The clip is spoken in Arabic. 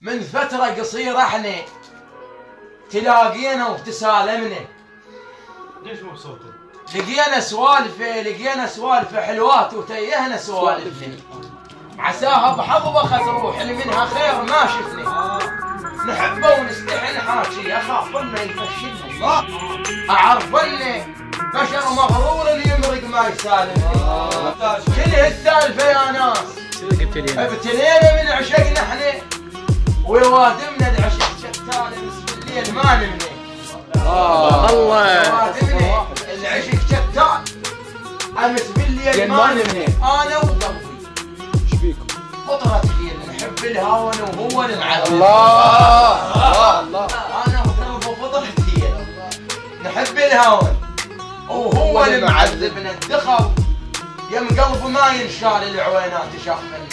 من فترة قصيرة احنا تلاقينا وتسالمنا. ليش مبسوطة؟ لقينا سوالف حلوات وتيهنا سوالفنا. عساها بحظ روح اللي منها خير ما شفنا. نحبه ونستحي نحاكي اخاف انه يفشلنا. اعرف انه بشر مغرور اللي يمرق ما يسالم. كل هالسالفه يا ناس ابتلينا من عشقنا احنا ويوادمنا العشق شتان نصف الليل ما نمني. الله يوادمنا العشق شتان امس بالليل ما نمني. انا وقلبي فطرة اللي نحب الهون وهو المعذب. الله الله انا وقلبي فطرتي نحب الهون وهو المعذب. ندخل يم قلبه ما ينشال العوينات شخفن.